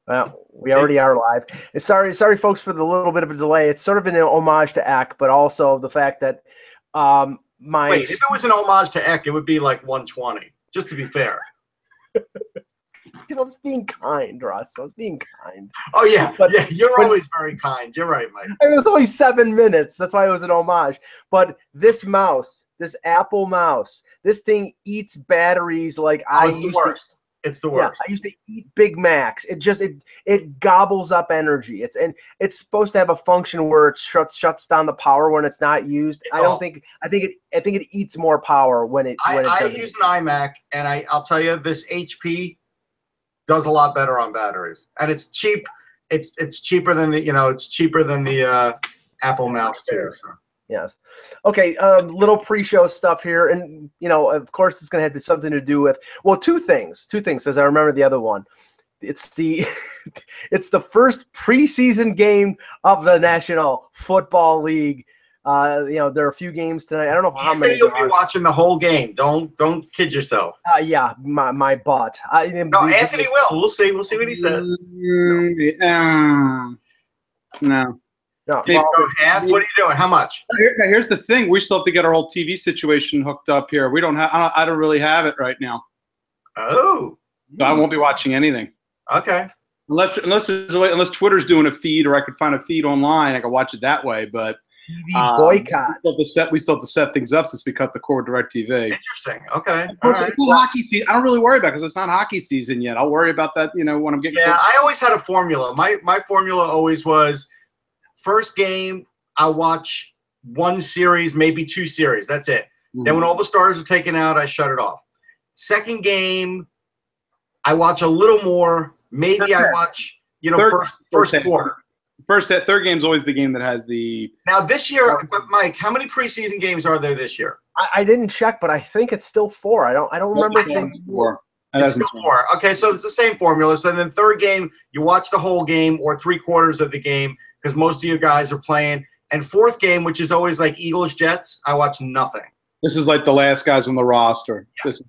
Well, we already are live. Sorry, folks, for the little bit of a delay. It's sort of an homage to Eck, but also the fact that Wait, if it was an homage to Eck, it would be like 120, just to be fair. I was being kind, Russ. I was being kind. Oh, yeah. You're always very kind. You're right, Mike. It was only 7 minutes. That's why it was an homage. But this mouse, this Apple mouse, this thing eats batteries like it's the worst. It's the worst. Yeah, I used to eat Big Macs. It gobbles up energy. It's supposed to have a function where it shuts down the power when it's not used. I think it eats more power when it. I use an iMac, and I'll tell you, this HP does a lot better on batteries, and it's cheap. It's cheaper than the Apple mouse too. So. Yes. Okay. Little pre-show stuff here, and of course, it's going to have something to do with two things. As I remember the other one, it's the first preseason game of the National Football League. There are a few games tonight. I don't know how many. You'll be watching the whole game. Don't kid yourself. Yeah, my butt. No, Anthony will. We'll see. We'll see what he says. No. Half? What are you doing? How much? Here's the thing. We still have to get our whole TV situation hooked up here. We don't have. I don't really have it right now. Oh. So I won't be watching anything. Okay. Unless Twitter's doing a feed, or I could find a feed online, I could watch it that way. But TV boycott. We still have to set things up since we cut the cord DirecTV. Interesting. Okay. It's not hockey season. I don't really worry about it because it's not hockey season yet. I'll worry about that. When I'm getting. Yeah, I always had a formula. My formula always was. First game, I'll watch one series, maybe 2 series. That's it. Mm-hmm. Then when all the stars are taken out, I shut it off. Second game, I watch a little more. Maybe I watch, first quarter. Third game's always the game that has the. Now this year, but Mike, how many preseason games are there this year? I didn't check, but I think it's still 4. I don't remember. It's still 4. Okay, so it's the same formula. So then third game, you watch the whole game or 3/4 of the game. Because most of you guys are playing. And fourth game, which is always like Eagles-Jets, I watch nothing. This is like the last guys on the roster. Yeah. This is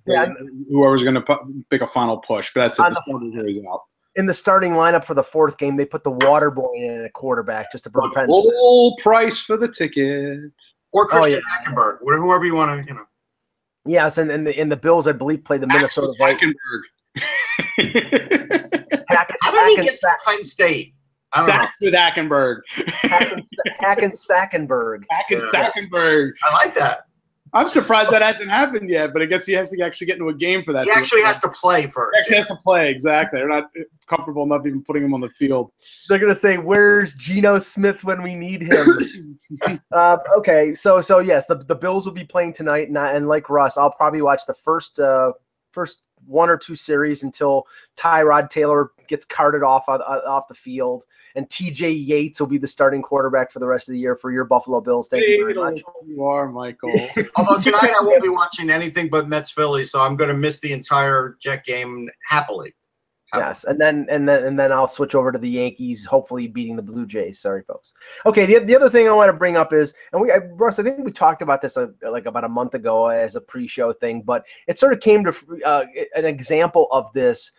whoever's going to make a final push. But that's it. The starting series out. In the starting lineup for the fourth game, they put the water boy in at quarterback just to prevent. Full price for the ticket. Or Christian Hackenberg, whoever you want to, Yes, and the Bills, I believe, played the Minnesota Vikings. How did he get to Penn State? That's with Hackenberg. Sackenberg. Sackenberg. I like that. I'm surprised that hasn't happened yet, but I guess he has to actually get into a game for that. He actually has to play first. He actually has to play, exactly. They're not comfortable enough even putting him on the field. They're going to say, where's Geno Smith when we need him? Okay, so yes, the Bills will be playing tonight, and like Russ, I'll probably watch the first 1 or 2 series until Tyrod Taylor gets carted off the field, and TJ Yates will be the starting quarterback for the rest of the year for your Buffalo Bills. Thank you very much. You are, Michael. Although tonight I won't be watching anything but Mets-Philly, so I'm going to miss the entire Jet game happily. Yes, and then I'll switch over to the Yankees, hopefully beating the Blue Jays. Sorry, folks. Okay, the other thing I want to bring up is, and Russ, I think we talked about this like about a month ago as a pre-show thing, but it sort of came to an example of this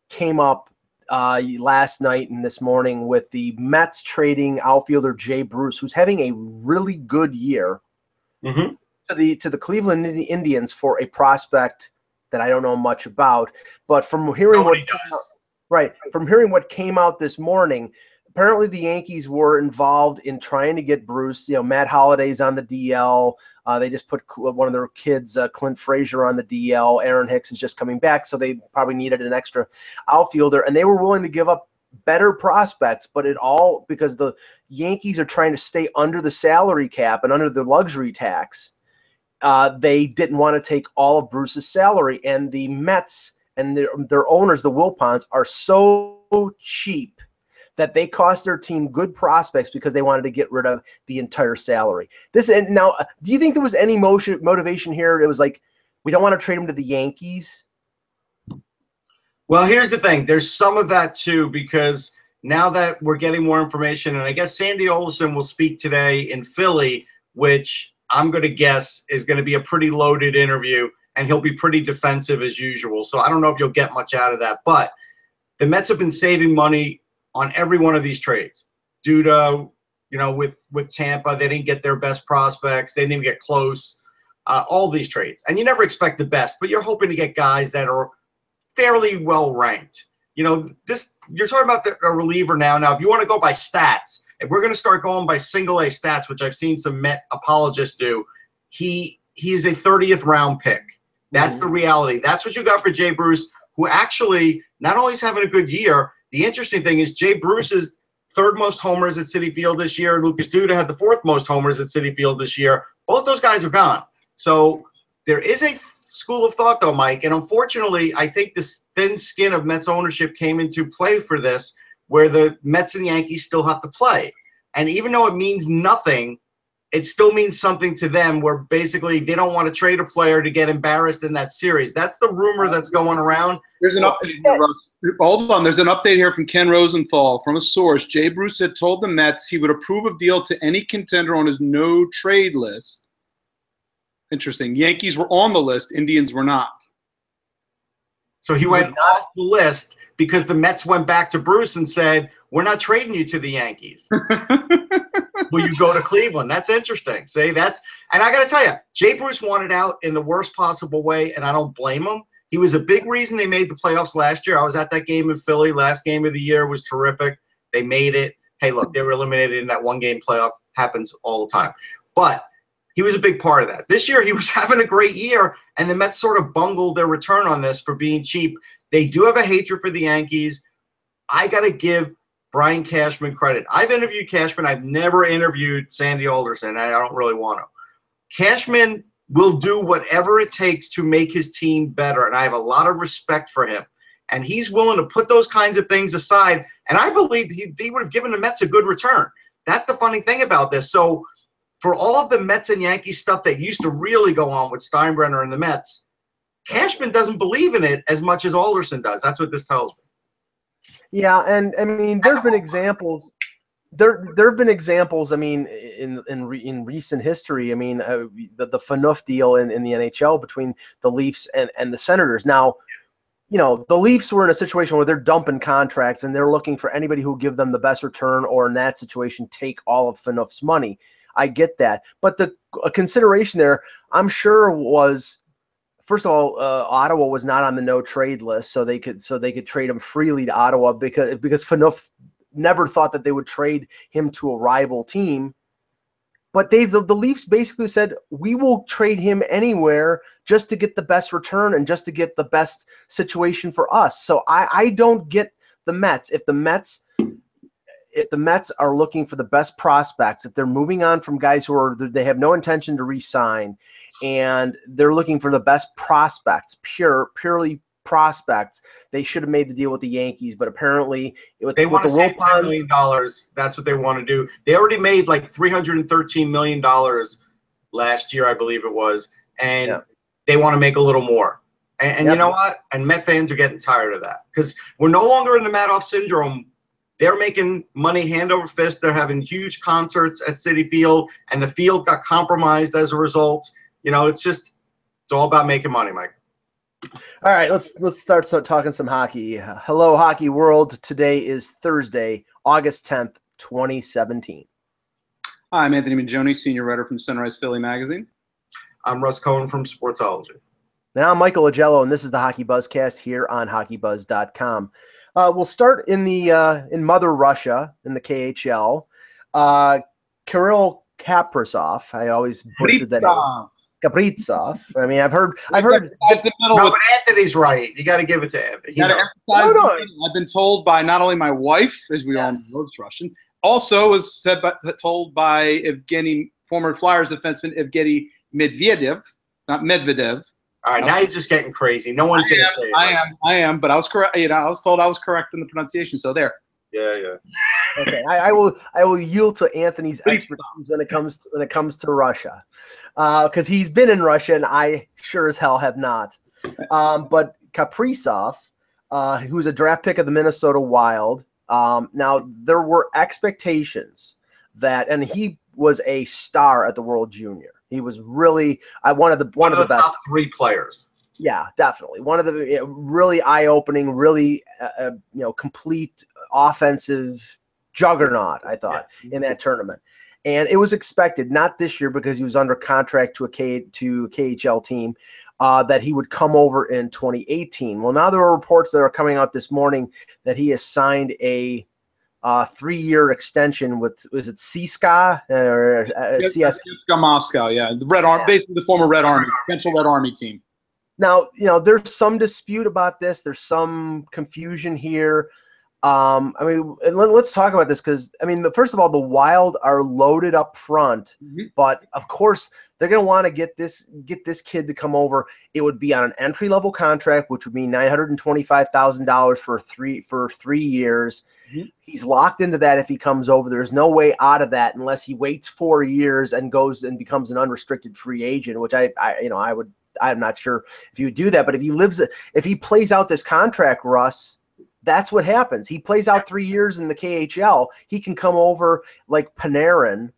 came up last night and this morning with the Mets trading outfielder Jay Bruce, who's having a really good year, to the Cleveland Indians for a prospect that I don't know much about, but from hearing what came out this morning, apparently the Yankees were involved in trying to get Bruce. Matt Holliday's on the DL. They just put one of their kids, Clint Frazier, on the DL. Aaron Hicks is just coming back, so they probably needed an extra outfielder, and they were willing to give up better prospects, but it all because the Yankees are trying to stay under the salary cap and under the luxury tax. They didn't want to take all of Bruce's salary, and the Mets and their owners, the Wilpons, are so cheap that they cost their team good prospects because they wanted to get rid of the entire salary. Now, do you think there was any motivation here? It was like, we don't want to trade him to the Yankees. Well, here's the thing. There's some of that too, because now that we're getting more information, and I guess Sandy Olson will speak today in Philly, which I'm going to guess is going to be a pretty loaded interview, and he'll be pretty defensive as usual. So I don't know if you'll get much out of that. But the Mets have been saving money on every one of these trades due to, with Tampa, they didn't get their best prospects. They didn't even get close. All these trades. And you never expect the best, but you're hoping to get guys that are fairly well ranked. You're talking about a reliever now. Now, if you want to go by stats, if we're going to start going by single A stats, which I've seen some Met apologists do, he's a 30th round pick. That's the reality. That's what you got for Jay Bruce, who actually not only is having a good year. The interesting thing is Jay Bruce's third most homers at Citi Field this year. Lucas Duda had the fourth most homers at Citi Field this year. Both those guys are gone. So there is a school of thought, though, Mike, and unfortunately, I think this thin skin of Mets ownership came into play for this, where the Mets and Yankees still have to play. And even though it means nothing, it still means something to them, where basically they don't want to trade a player to get embarrassed in that series. That's the rumor that's going around. There's an update here, Russ. Hold on. There's an update here from Ken Rosenthal from a source. Jay Bruce had told the Mets he would approve of deal to any contender on his no-trade list. Interesting. Yankees were on the list. Indians were not. So he went off the list because the Mets went back to Bruce and said, we're not trading you to the Yankees. Will you go to Cleveland? That's interesting. And I got to tell you, Jay Bruce wanted out in the worst possible way, and I don't blame him. He was a big reason they made the playoffs last year. I was at that game in Philly. Last game of the year was terrific. They made it. Hey, look, they were eliminated in that one-game playoff. Happens all the time. But he was a big part of that. This year, he was having a great year, and the Mets sort of bungled their return on this for being cheap. They do have a hatred for the Yankees. I got to give Brian Cashman credit. I've interviewed Cashman. I've never interviewed Sandy Alderson. I don't really want to. Cashman will do whatever it takes to make his team better, and I have a lot of respect for him. And he's willing to put those kinds of things aside, and I believe he would have given the Mets a good return. That's the funny thing about this. So for all of the Mets and Yankees stuff that used to really go on with Steinbrenner and the Mets, Cashman doesn't believe in it as much as Alderson does. That's what this tells me. Yeah, and I mean, there's been examples. There have been examples. I mean, in recent history. I mean, the Phaneuf deal in the NHL between the Leafs and the Senators. Now, the Leafs were in a situation where they're dumping contracts and they're looking for anybody who will give them the best return, or in that situation, take all of Phaneuf's money. I get that, but a consideration there, I'm sure, was, first of all, Ottawa was not on the no trade list, so they could trade him freely to Ottawa because Phaneuf never thought that they would trade him to a rival team. But the Leafs basically said, we will trade him anywhere just to get the best return and just to get the best situation for us. So I don't get the Mets. If the Mets are looking for the best prospects, if they're moving on from guys they have no intention to re-sign, and they're looking for the best prospects, purely prospects, they should have made the deal with the Yankees. But apparently, they want to save $10 million. That's what they want to do. They already made like $313 million last year, I believe it was, and they want to make a little more. And you know what? And Met fans are getting tired of that because we're no longer in the Madoff syndrome. They're making money hand over fist. They're having huge concerts at Citi Field, and the field got compromised as a result. It's all about making money, Mike. All right, let's start talking some hockey. Hello, hockey world. Today is Thursday, August 10th, 2017. Hi, I'm Anthony Mangione, senior writer from Sunrise Philly Magazine. I'm Russ Cohen from Sportsology. And I'm Michael Agello, and this is the HockeyBuzzcast here on HockeyBuzz.com. We'll start in Mother Russia in the KHL. Kirill Kaprizov. I always butchered that name. Kaprizov. I mean, I've heard. But Anthony's right. You got to give it to Anthony. I've been told by not only my wife, as we all know, it's Russian, also was told by former Flyers defenseman Evgeny Medvedev, not Medvedev. All right, now you're just getting crazy. No one's going to say it. I am, but I was correct. I was told I was correct in the pronunciation. So there. Yeah. Okay, I will yield to Anthony's expertise when it comes to Russia, because he's been in Russia and I sure as hell have not. But Kaprizov, who's a draft pick of the Minnesota Wild, now there were expectations and he was a star at the World Junior. He was really one of the best. Top three players. Yeah, definitely. One of the really eye-opening, really complete offensive juggernaut, I thought, in that tournament. And it was expected, not this year because he was under contract to a KHL team, that he would come over in 2018. Well, now there are reports that are coming out this morning that he has signed a 3-year extension with, is it CSKA or CSKA? CSKA Moscow, yeah. The Red Army, basically the former Red Army, Central Red Army team. Now, there's some dispute about this. There's some confusion here. Let's talk about this because, first of all, the Wild are loaded up front, but of course they're going to want to get this kid to come over. It would be on an entry-level contract, which would be $925,000 for 3 years. He's locked into that if he comes over. There's no way out of that unless he waits 4 years and goes and becomes an unrestricted free agent, which I'm not sure if you would do that, but if he plays out this contract, Russ, that's what happens. He plays out 3 years in the KHL. He can come over like Panarin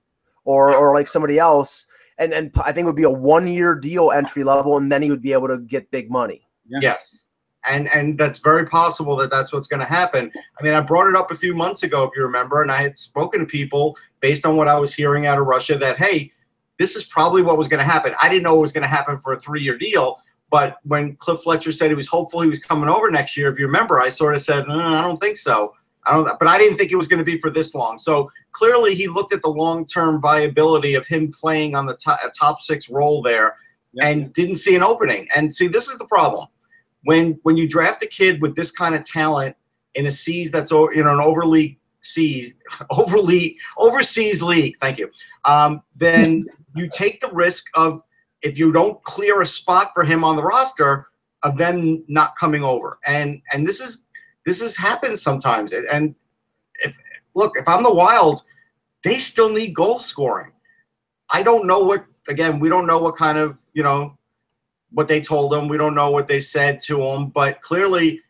or like somebody else, and I think it would be a 1-year deal entry level, and then he would be able to get big money. Yeah. Yes, and that's very possible that that's what's going to happen. I brought it up a few months ago, if you remember, and I had spoken to people based on what I was hearing out of Russia that, hey, this is probably what was going to happen. I didn't know it was going to happen for a 3-year deal. But when Cliff Fletcher said he was hopeful he was coming over next year, if you remember, I sort of said, I don't think so. But I didn't think it was going to be for this long. So clearly he looked at the long-term viability of him playing on the top 6 role there and didn't see an opening. And see, this is the problem. When you draft a kid with this kind of talent in a seas that's an overseas league, thank you, then you take the risk of, if you don't clear a spot for him on the roster, of them not coming over. And this has happened sometimes. And if I'm the Wild, they still need goal scoring. I don't know we don't know what kind of, what they told him. We don't know what they said to him, but clearly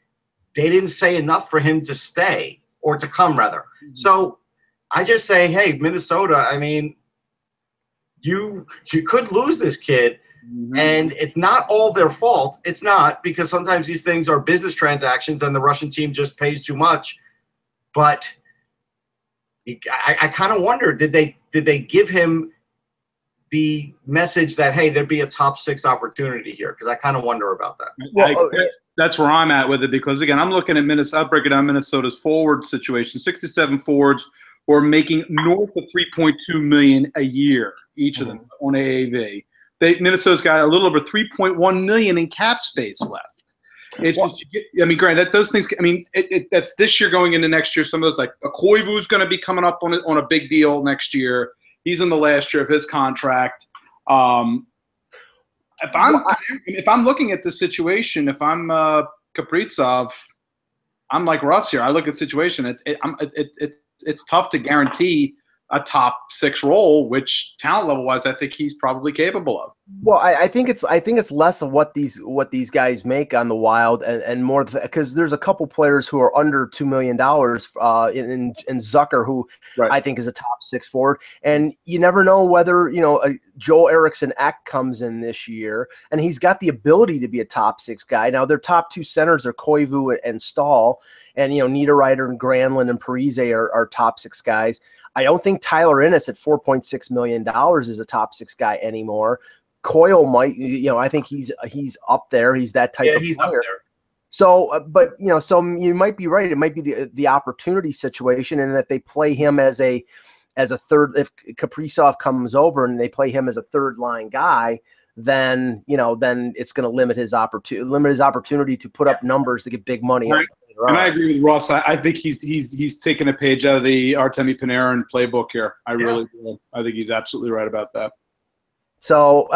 they didn't say enough for him to stay or to come rather. So I just say, hey, Minnesota, you could lose this kid, and it's not all their fault. It's not, because sometimes these things are business transactions and the Russian team just pays too much. But I kind of wonder, did they give him the message that, hey, there'd be a top 6 opportunity here? Because I kind of wonder about that. Well, that's where I'm at with it, because, again, I'm looking at Minnesota. I'll break it down Minnesota's forward situation. 67 forwards who are making north of $3.2 million a year, each of them on AAV. Minnesota's got a little over $3.1 million in cap space left. It's just, granted, those things. That's this year going into next year. Some of those, like Koivu's going to be coming up on a big deal next year. He's in the last year of his contract. If I'm looking at the situation, if I'm Kaprizov, I'm like Russ here. I look at the situation. It's tough to guarantee a top 6 role, which talent level wise, I think he's probably capable of. Well, I think it's less of what these guys make on the Wild and more because there's a couple players who are under $2 million in Zucker, who I think is a top 6 forward, and you never know whether Joel Eriksson Ek comes in this year, and he's got the ability to be a top 6 guy. Now their top 2 centers are Koivu and Stahl, and Niederreiter and Granlund and Parise are top 6 guys. I don't think Tyler Ennis at $4.6 million is a top 6 guy anymore. Coyle might, I think he's up there. He's that type of player. Up there. So, so you might be right. It might be the opportunity situation, and that they play him as a third. If Kaprizov comes over and they play him as a 3rd line guy, then it's going to limit his opportunity to put up numbers to get big money. Right. And I agree with Ross. I think he's taken a page out of the Artemi Panarin playbook here. I really do. I think he's absolutely right about that. So,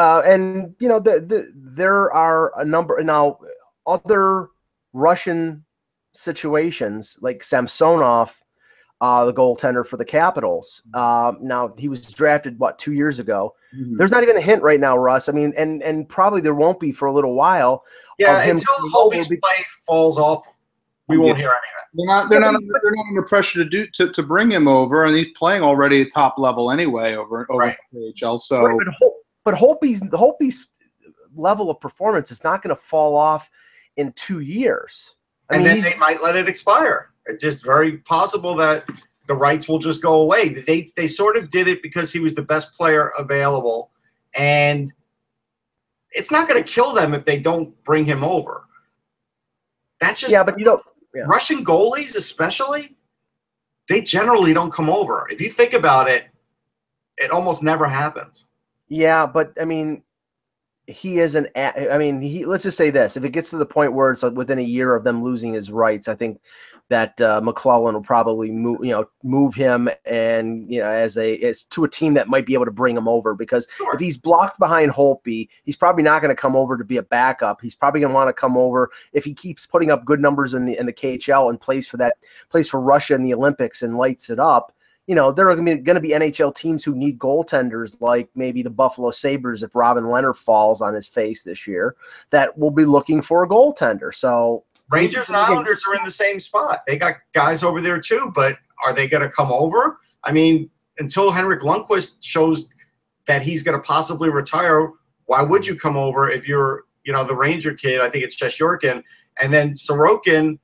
there are a number now other Russian situations like Samsonov, the goaltender for the Capitals. Now he was drafted 2 years ago. There's not even a hint right now, Russ. And probably there won't be for a little while. Yeah, until Holtby's play falls off, we won't hear anything. They're not under pressure to bring him over, and he's playing already at top level anyway over KHL. So, but Holtby's level of performance is not going to fall off in 2 years. I mean, then they might let it expire. It's just very possible that the rights will just go away. They sort of did it because he was the best player available, and it's not going to kill them if they don't bring him over. That's just but you don't. Yeah. Russian goalies, especially, they generally don't come over. If you think about it, it almost never happens. Yeah, but I mean, he is let's just say this: if it gets to the point where it's like within a year of them losing his rights, I think that McClellan will probably move him and as to a team that might be able to bring him over, because if he's blocked behind Holtby, he's probably not going to come over to be a backup. He's probably going to want to come over if he keeps putting up good numbers in the KHL and plays for Russia in the Olympics and lights it up. There are going to be NHL teams who need goaltenders, like maybe the Buffalo Sabres if Robin Leonard falls on his face this year, that will be looking for a goaltender. So Rangers and Islanders are in the same spot. They got guys over there too, but are they going to come over? I mean, until Henrik Lundqvist shows that he's going to possibly retire, why would you come over if you're, the Ranger kid? I think it's Sheshyorkin. And then Sorokin,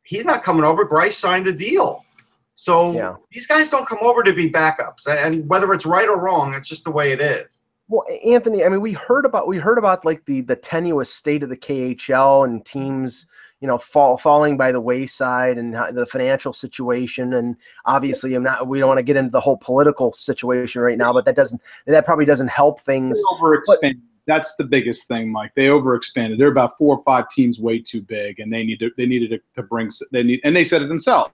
he's not coming over. Greiss signed a deal. So these guys don't come over to be backups. And whether it's right or wrong, it's just the way it is. Well, Anthony, I mean, we heard about like the tenuous state of the KHL and teams, falling by the wayside and the financial situation. And obviously, we don't want to get into the whole political situation right now, but that probably doesn't help things. That's the biggest thing, Mike. They overexpanded. There are about 4 or 5 teams way too big, and they needed to bring. And they said it themselves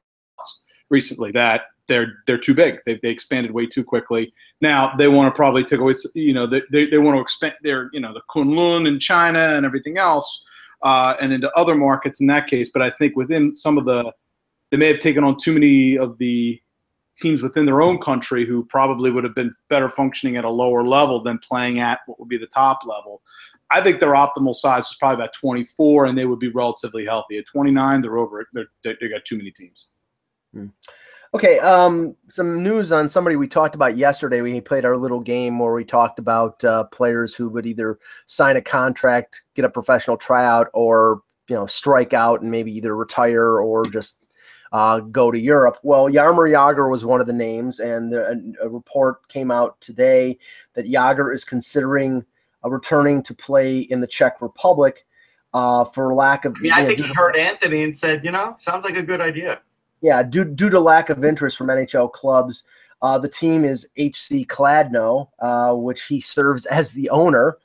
recently that they're too big. They expanded way too quickly. Now they want to probably take away. They want to expand their the Kunlun in China and everything else, and into other markets in that case. But I think within some of they may have taken on too many of the teams within their own country who probably would have been better functioning at a lower level than playing at what would be the top level. I think their optimal size is probably about 24, and they would be relatively healthy. At 29, they're over. They got too many teams. Okay, some news on somebody we talked about yesterday. We played our little game where we talked about players who would either sign a contract, get a professional tryout, or strike out and maybe either retire or just go to Europe. Well, Jaromir Jagr was one of the names, and a report came out today that Jagr is considering returning to play in the Czech Republic for lack of. I think he heard Anthony and said, sounds like a good idea. Yeah, due to lack of interest from NHL clubs, the team is HC Kladno, which he serves as the owner.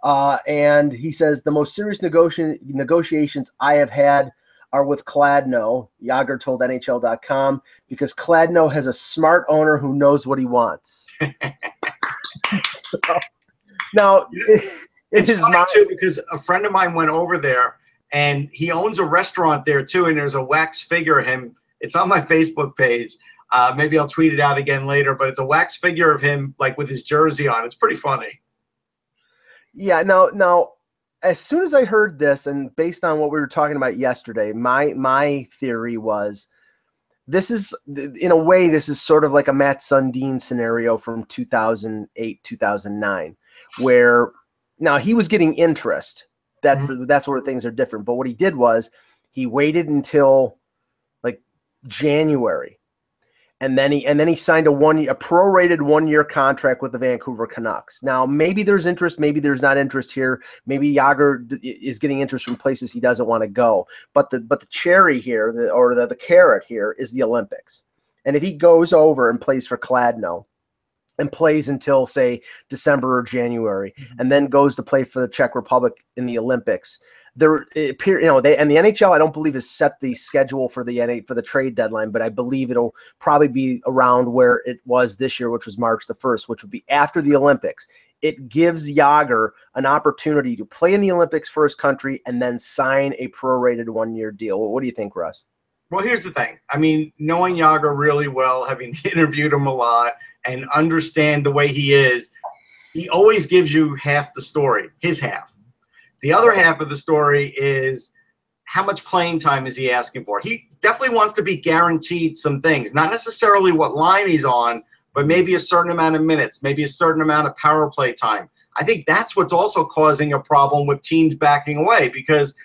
And he says the most serious negotiations I have had are with Kladno, Jagr told NHL.com, because Kladno has a smart owner who knows what he wants. So, now, it's funny too, because a friend of mine went over there, and he owns a restaurant there too, and there's a wax figure of him. It's on my Facebook page. Maybe I'll tweet it out again later, but it's a wax figure of him, like with his jersey on. It's pretty funny. Yeah. Now, as soon as I heard this, and based on what we were talking about yesterday, my theory was this is, in a way, this is sort of like a Matt Sundin scenario from 2008, 2009, where now he was getting interest. That's where things are different. But what he did was he waited until January, and then he signed a prorated 1-year contract with the Vancouver Canucks. Now maybe there's interest, maybe there's not interest here. Maybe Jagr is getting interest from places he doesn't want to go. But the cherry here, the carrot here, is the Olympics. And if he goes over and plays for Kladno and plays until say December or January, and then goes to play for the Czech Republic in the Olympics, the NHL, I don't believe, has set the schedule for the trade deadline, but I believe it'll probably be around where it was this year, which was March the 1st, which would be after the Olympics. It gives Jagr an opportunity to play in the Olympics for his country and then sign a prorated 1-year deal. What do you think, Russ? Well, here's the thing. I mean, knowing Jagr really well, having interviewed him a lot and understand the way he is, he always gives you half the story, his half. The other half of the story is how much playing time is he asking for? He definitely wants to be guaranteed some things, not necessarily what line he's on, but maybe a certain amount of minutes, maybe a certain amount of power play time. I think that's what's also causing a problem with teams backing away, because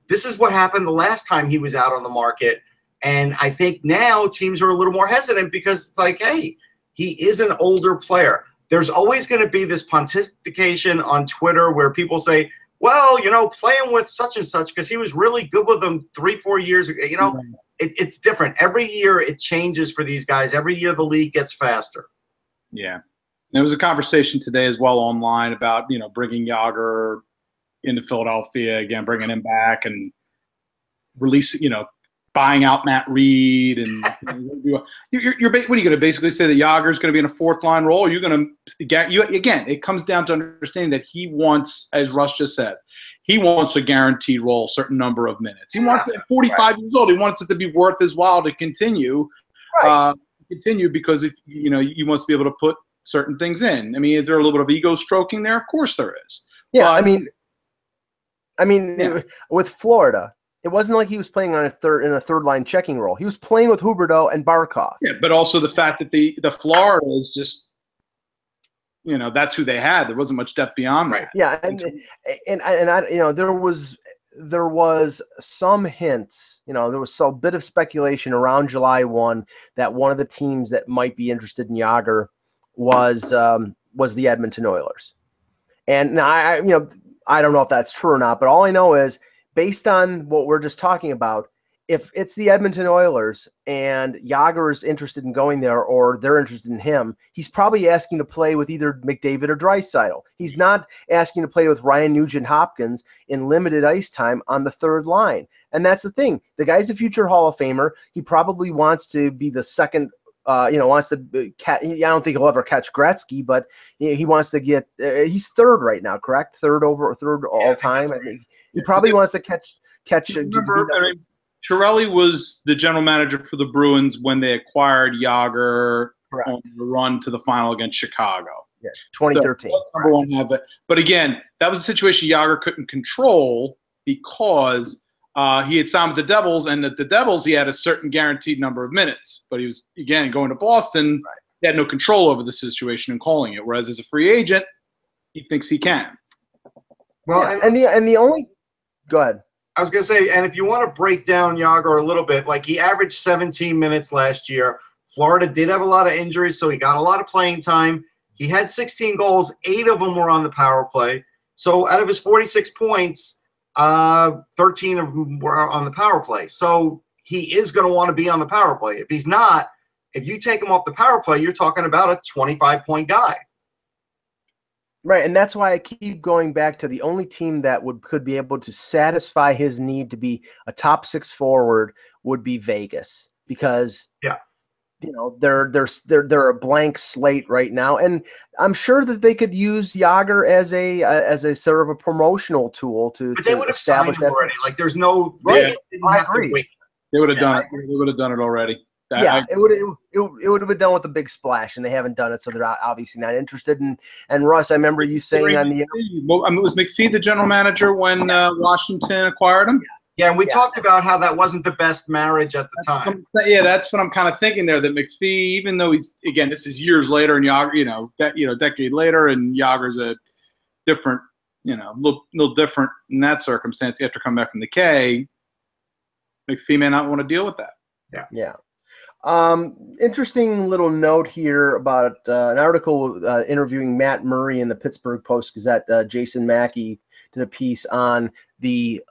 this is what happened the last time he was out on the market. And I think now teams are a little more hesitant because it's like, hey, he is an older player. There's always going to be this pontification on Twitter where people say, well, play him with such and such because he was really good with them 3-4 years ago. It's different. Every year it changes for these guys. Every year the league gets faster. Yeah. There was a conversation today as well online about, bringing Yager into Philadelphia again, bringing him back and releasing, buying out Matt Reed. And what are you going to basically say, that Yager is going to be in a fourth line role? Or are you going to get again? It comes down to understanding that he wants, as Russ just said, he wants a guaranteed role, certain number of minutes. He wants it at 45 years old. He wants it to be worth his while to continue, because if he wants to be able to put certain things in. I mean, is there a little bit of ego stroking there? Of course there is. Yeah, but, I mean, with Florida, it wasn't like he was playing in a third line checking role. He was playing with Huberdeau and Barkov. Yeah, but also the fact that the Florida is just, that's who they had. There wasn't much depth beyond that. Yeah, and I, there was some hints. There was a bit of speculation around July 1 that one of the teams that might be interested in Yager was the Edmonton Oilers. And now I don't know if that's true or not, but all I know is, based on what we're just talking about, if it's the Edmonton Oilers and Yager is interested in going there, or they're interested in him, he's probably asking to play with either McDavid or Draisaitl. He's not asking to play with Ryan Nugent-Hopkins in limited ice time on the third line. And that's the thing. The guy's a future Hall of Famer. He probably wants to be the second wants to catch. I don't think he'll ever catch Gretzky, but he wants to get. He's third right now, correct? Third all time. I think he probably wants to catch. Remember, Chiarelli was the general manager for the Bruins when they acquired Yager on the run to the final against Chicago. Yeah, 2013. So that's number one habit. But again, that was a situation Yager couldn't control because he had signed with the Devils, and at the Devils he had a certain guaranteed number of minutes. But he was, again, going to Boston. Right. He had no control over the situation and calling it. Whereas as a free agent, he thinks he can. Well, yeah, and the only – go ahead. I was going to say, and if you want to break down Yager a little bit, like he averaged 17 minutes last year. Florida did have a lot of injuries, so he got a lot of playing time. He had 16 goals. 8 of them were on the power play. So out of his 46 points, 13 of them were on the power play. So he is going to want to be on the power play. If he's not, if you take him off the power play, you're talking about a 25-point guy. Right, and that's why I keep going back to the only team that could be able to satisfy his need to be a top 6 forward would be Vegas, because they're a blank slate right now, and I'm sure that they could use Yager as a sort of a promotional tool to. But they would have establish signed that already. Like there's no. Right. I agree. They would have done it. They would have done it already. It would have been done with a big splash, and they haven't done it, so they're obviously not interested. And Russ, I remember you saying on the was McPhee the general manager when Washington acquired him? Yeah, and we talked about how that wasn't the best marriage at the time. Yeah, that's what I'm kind of thinking there. That McPhee, even though he's, again, this is years later, and Yager, a decade later, and Yager's a different, little different in that circumstance after coming back from the K. McPhee may not want to deal with that. Yeah. Interesting little note here about an article interviewing Matt Murray in the Pittsburgh Post-Gazette. Jason Mackey did a piece on the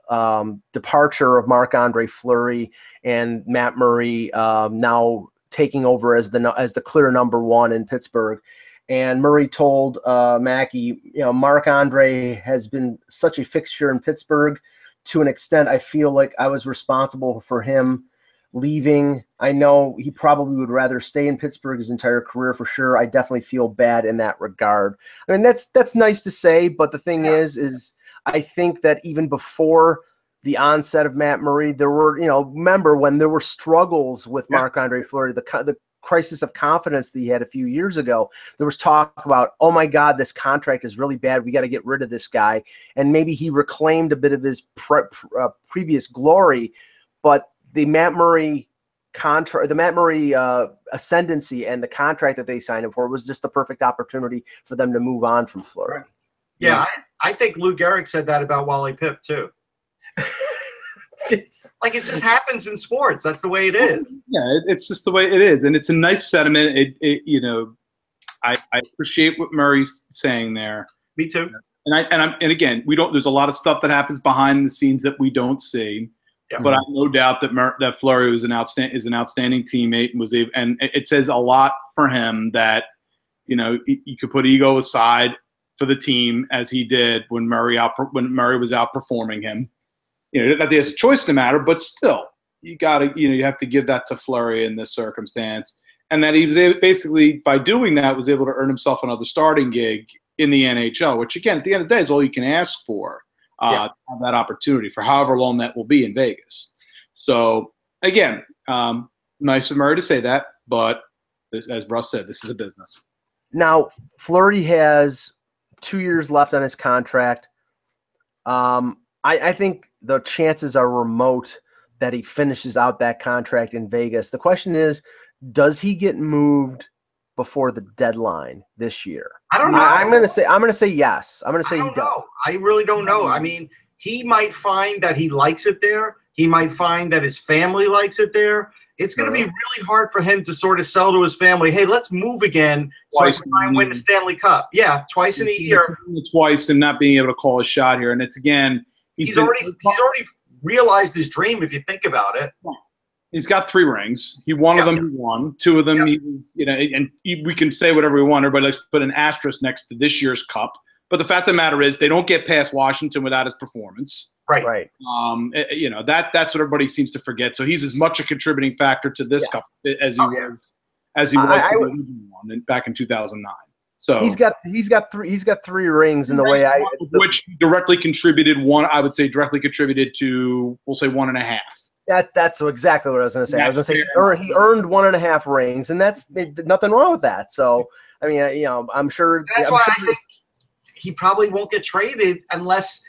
departure of Marc-Andre Fleury and Matt Murray now taking over as the clear number 1 in Pittsburgh. And Murray told Mackey, Marc-Andre has been such a fixture in Pittsburgh. To an extent, I feel like I was responsible for him leaving. I know he probably would rather stay in Pittsburgh his entire career for sure. I definitely feel bad in that regard. I mean, that's nice to say, but the thing is I think that even before the onset of Matt Murray, there were, remember when there were struggles with Marc-Andre Fleury, the crisis of confidence that he had a few years ago, there was talk about, oh my God, this contract is really bad. We got to get rid of this guy. And maybe he reclaimed a bit of his previous glory, but the Matt Murray contract, the Matt Murray ascendancy and the contract that they signed him for was just the perfect opportunity for them to move on from Fleury. Yeah, I think Lou Gehrig said that about Wally Pipp too. Like, it just happens in sports. That's the way it is. Yeah, it's just the way it is, and it's a nice sentiment. I appreciate what Murray's saying there. Me too. And again, we don't. There's a lot of stuff that happens behind the scenes that we don't see. Yeah. But I have no doubt that Fleury is an outstanding teammate and it says a lot for him that you could put ego aside for the team as he did when Murray was outperforming him. That there's a choice in the matter, but still, you have to give that to Fleury in this circumstance, and that he was basically, by doing that, was able to earn himself another starting gig in the NHL, which again, at the end of the day, is all you can ask for. To have that opportunity for however long that will be in Vegas. So again, nice of Murray to say that, but as Russ said, this is a business. Now, Fleury has 2 years left on his contract. I think the chances are remote that he finishes out that contract in Vegas. The question is, does he get moved before the deadline this year? I don't know. I'm gonna say yes. I'm gonna say he does. I really don't know. I mean, he might find that he likes it there. He might find that his family likes it there. It's going to be really hard for him to sort of sell to his family, hey, let's move again so I can try and win the Stanley Cup. Yeah, twice in a year. Twice and not being able to call a shot here. And it's again, he's already realized his dream, if you think about it. He's got 3 rings. He one of them he won. 2 of them, we can say whatever we want. Everybody likes to put an asterisk next to this year's cup. But the fact of the matter is, they don't get past Washington without his performance. Right. That's what everybody seems to forget. So he's as much a contributing factor to this cup as he was for the original one back in 2009. So he's got 3 rings in the way which directly contributed to, we'll say, 1.5. That's exactly what I was going to say. I was going to say he earned 1.5 rings, and that's nothing wrong with that. So I mean, I'm sure that's why I think he probably won't get traded unless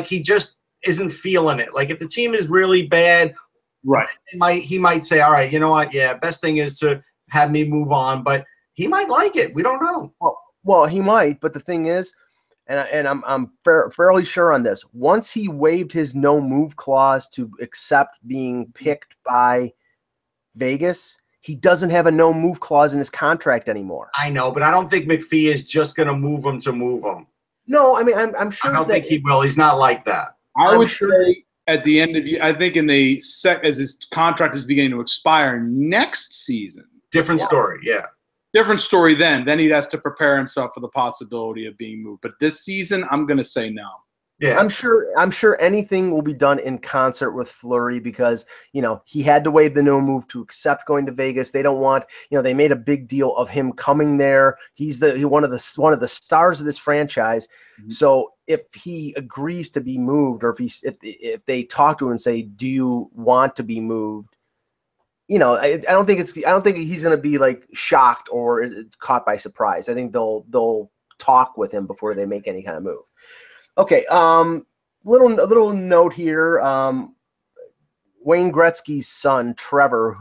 he just isn't feeling it. Like, if the team is really bad, right? He might say, all right, you know what? Yeah, best thing is to have me move on. But he might like it. We don't know. Well, he might. But the thing is, and I'm fairly sure on this. Once he waived his no move clause to accept being picked by Vegas, he doesn't have a no move clause in his contract anymore. I know, but I don't think McPhee is just going to move him to move him. No, I mean, I'm sure. I don't think he will. He's not like that. I would say at the end of I think in the as his contract is beginning to expire next season. Different story, yeah. Different story then. Then he has to prepare himself for the possibility of being moved. But this season, I'm going to say no. Yeah, I'm sure anything will be done in concert with Fleury because he had to waive the no move to accept going to Vegas. They don't want they made a big deal of him coming there. He's one of the stars of this franchise. Mm-hmm. So if he agrees to be moved, or if they talk to him and say, "Do you want to be moved?" I don't think he's going to be like shocked or caught by surprise. I think they'll talk with him before they make any kind of move. Okay, little note here. Wayne Gretzky's son, Trevor,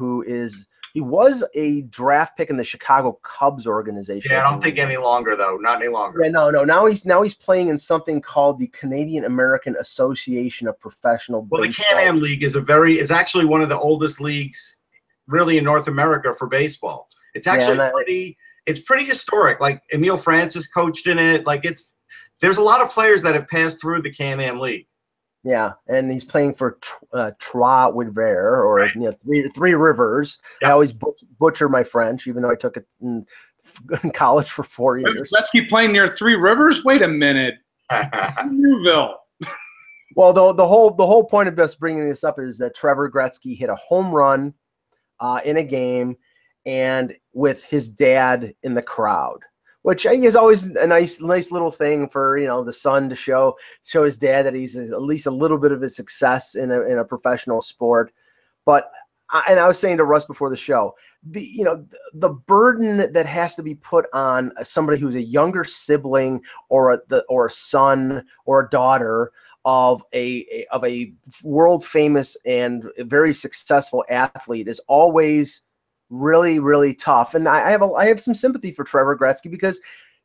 he was a draft pick in the Chicago Cubs organization. Yeah, I don't think any longer though. Not any longer. Yeah, no. Now he's playing in something called the Canadian American Association of Professional Baseball. Well, the Can-Am League is actually one of the oldest leagues, really, in North America for baseball. It's actually pretty historic. Like, Emile Francis coached in it. Like, there's a lot of players that have passed through the Can-Am League. Yeah, and he's playing for Trois Rivières, or Three Rivers. Yep. I always butcher my French, even though I took it in college for 4 years. Let's keep playing near Three Rivers. Wait a minute, Newville. Well, the whole point of us bringing this up is that Trevor Gretzky hit a home run in a game, and with his dad in the crowd, which is always a nice little thing for the son to show his dad that he's at least a little bit of a success in a professional sport. But I was saying to Russ before the show, the burden that has to be put on somebody who's a younger sibling or a son or a daughter of a world famous and very successful athlete is always really, really tough. And I have some sympathy for Trevor Gretzky because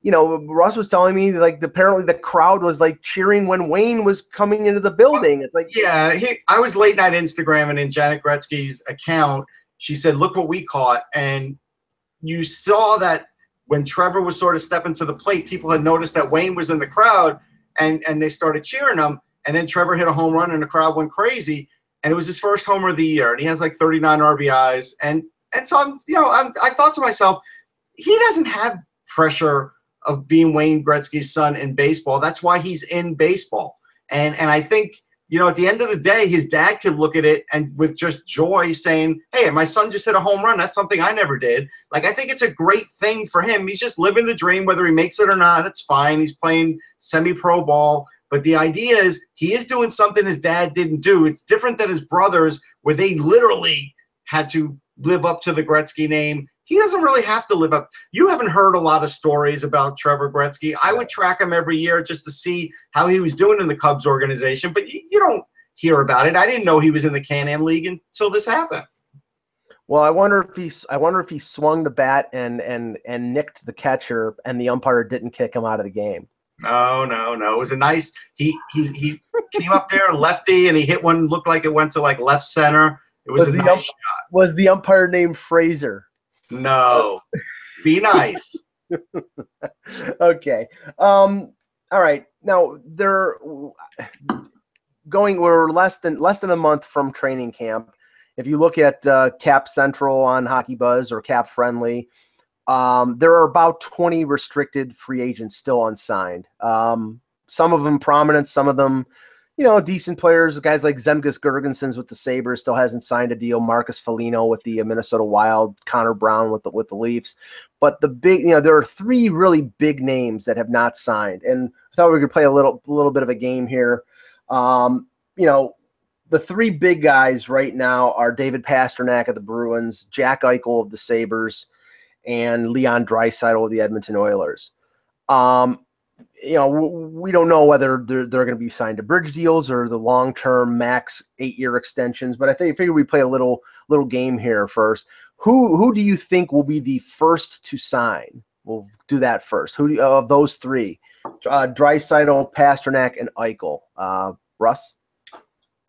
Russ was telling me like apparently the crowd was like cheering when Wayne was coming into the building. It's like, yeah, I was late night Instagramming in Janet Gretzky's account. She said, "Look what we caught," and you saw that when Trevor was sort of stepping to the plate, people had noticed that Wayne was in the crowd, and they started cheering him. And then Trevor hit a home run, and the crowd went crazy. And it was his first homer of the year, and he has like 39 RBIs. And so I thought to myself, he doesn't have pressure of being Wayne Gretzky's son in baseball. That's why he's in baseball. And I think, at the end of the day, his dad could look at it and with just joy saying, hey, my son just hit a home run. That's something I never did. Like, I think it's a great thing for him. He's just living the dream, whether he makes it or not. It's fine. He's playing semi-pro ball. But the idea is he is doing something his dad didn't do. It's different than his brothers where they literally had to live up to the Gretzky name. He doesn't really have to live up. You haven't heard a lot of stories about Trevor Gretzky. I would track him every year just to see how he was doing in the Cubs organization, but you don't hear about it. I didn't know he was in the Can-Am League until this happened. Well, I wonder if he swung the bat and nicked the catcher and the umpire didn't kick him out of the game. No. It was a nice he came up there lefty and he hit one, looked like it went to like left center. It was a nice shot. Was the umpire named Fraser? No. Be nice. Okay. All right. Now we're less than a month from training camp. If you look at Cap Central on Hockey Buzz or Cap Friendly, there are about 20 restricted free agents still unsigned. Some of them prominent, some of them, decent players. Guys like Zemgus Girgensons with the Sabres still hasn't signed a deal. Marcus Foligno with the Minnesota Wild. Connor Brown with the Leafs. But the big, there are 3 really big names that have not signed. And I thought we could play a little bit of a game here. The 3 big guys right now are David Pastrnak of the Bruins, Jack Eichel of the Sabres, and Leon Draisaitl of the Edmonton Oilers. We don't know whether they're going to be signed to bridge deals or the long-term max 8-year extensions, but I figure we play a little game here first. Who do you think will be the first to sign? We'll do that first. Who of those 3? Draisaitl, Pastrnak, and Eichel. Russ?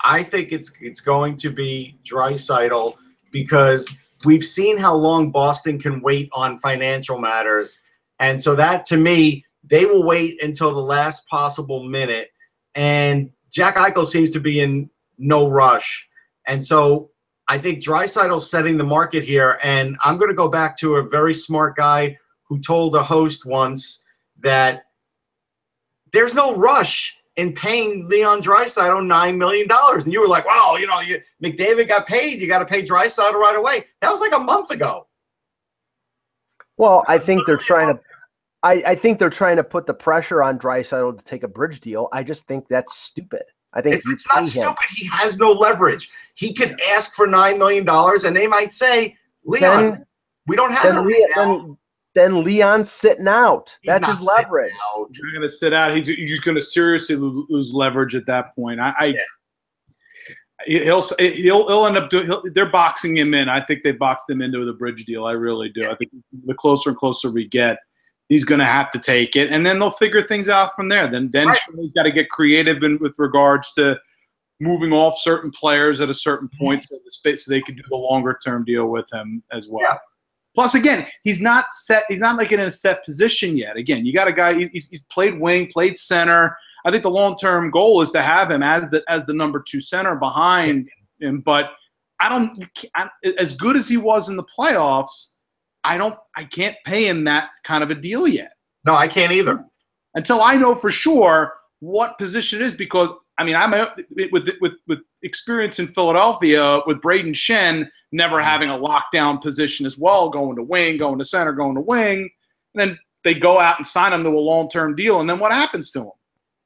I think it's going to be Draisaitl because we've seen how long Boston can wait on financial matters. And so that, to me, they will wait until the last possible minute. And Jack Eichel seems to be in no rush. And so I think Draisaitl's setting the market here. And I'm going to go back to a very smart guy who told a host once that there's no rush in paying Leon Draisaitl $9 million. And you were like, wow, McDavid got paid. You got to pay Draisaitl right away. That was like a month ago. Well, I think they're trying to I think they're trying to put the pressure on Draisaitl to take a bridge deal. I just think that's stupid. I think it's not stupid. He has no leverage. He could ask for $9 million, and they might say, Leon, we don't have it right now. Then Leon's sitting out. That's his leverage. He's not going to sit out. He's going to seriously lose leverage at that point. He'll end up doing. They're boxing him in. I think they boxed him into the bridge deal. I really do. I think the closer and closer we get, he's going to have to take it, and then they'll figure things out from there. Then right. He's got to get creative with regards to moving off certain players at a certain point so they can do the longer term deal with him as well. Yeah. Plus, again, he's not set. He's not like in a set position yet. Again, you got a guy. He's played wing, played center. I think the long term goal is to have him as the number 2 center behind him. But as good as he was in the playoffs, I can't pay him that kind of a deal yet. No, I can't either. Until I know for sure what position it is, because I'm with experience in Philadelphia with Braden Shen never having a lockdown position as well, going to wing, going to center, going to wing, and then they go out and sign him to a long-term deal, and then what happens to him?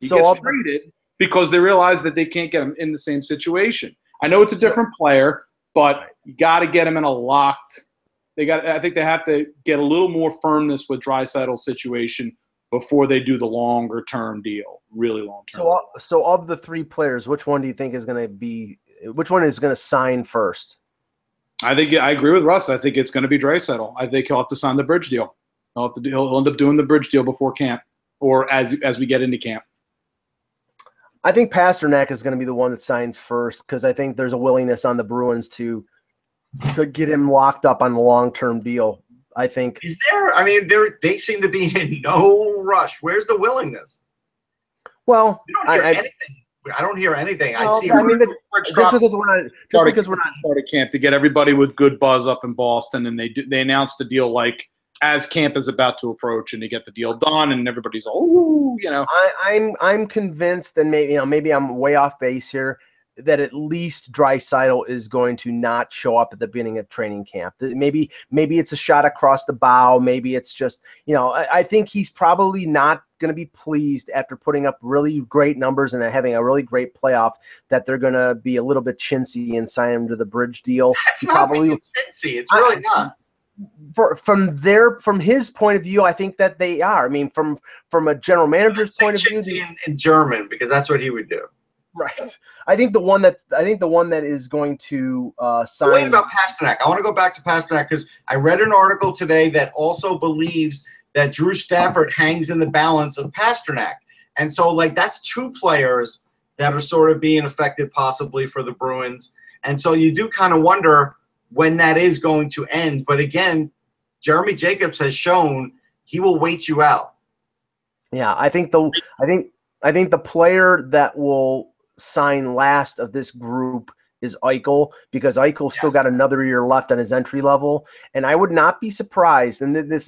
He gets traded because they realize that they can't get him in the same situation. I know it's a different player, but you got to get him in a locked. I think they have to get a little more firmness with Draisaitl's situation before they do the longer term deal, really long term. So of the 3 players, which one do you think is going to sign first? I think I agree with Russ. I think it's going to be Draisaitl. I think he'll have to sign the bridge deal. He'll end up doing the bridge deal before camp, or as we get into camp. I think Pasternak is going to be the one that signs first because I think there's a willingness on the Bruins to get him locked up on the long-term deal. I think. Is there? I mean, they seem to be in no rush. Where's the willingness? Well, anything. I don't hear anything. Well, I see. I mean, just because we're not started camp to get everybody with good buzz up in Boston, and they announced the deal like as camp is about to approach, and they get the deal done, and everybody's I'm convinced, and maybe I'm way off base here, that at least Draisaitl is going to not show up at the beginning of training camp. Maybe it's a shot across the bow. Maybe it's just, I think he's probably not going to be pleased after putting up really great numbers and having a really great playoff that they're going to be a little bit chintzy and sign him to the bridge deal. That's not being chintzy. It's really not. From his point of view, I think that they are. I mean, from a general manager's point of view, in German, because that's what he would do. Right. I think the one that is going to sign. Wait about Pasternak. I want to go back to Pasternak because I read an article today that also believes that Drew Stafford hangs in the balance of Pasternak, and so that's two players that are sort of being affected possibly for the Bruins, and so you do kind of wonder when that is going to end. But again, Jeremy Jacobs has shown he will wait you out. Yeah, I think the player that will sign last of this group is Eichel, because Eichel's still got another year left on his entry level, and I would not be surprised. And this,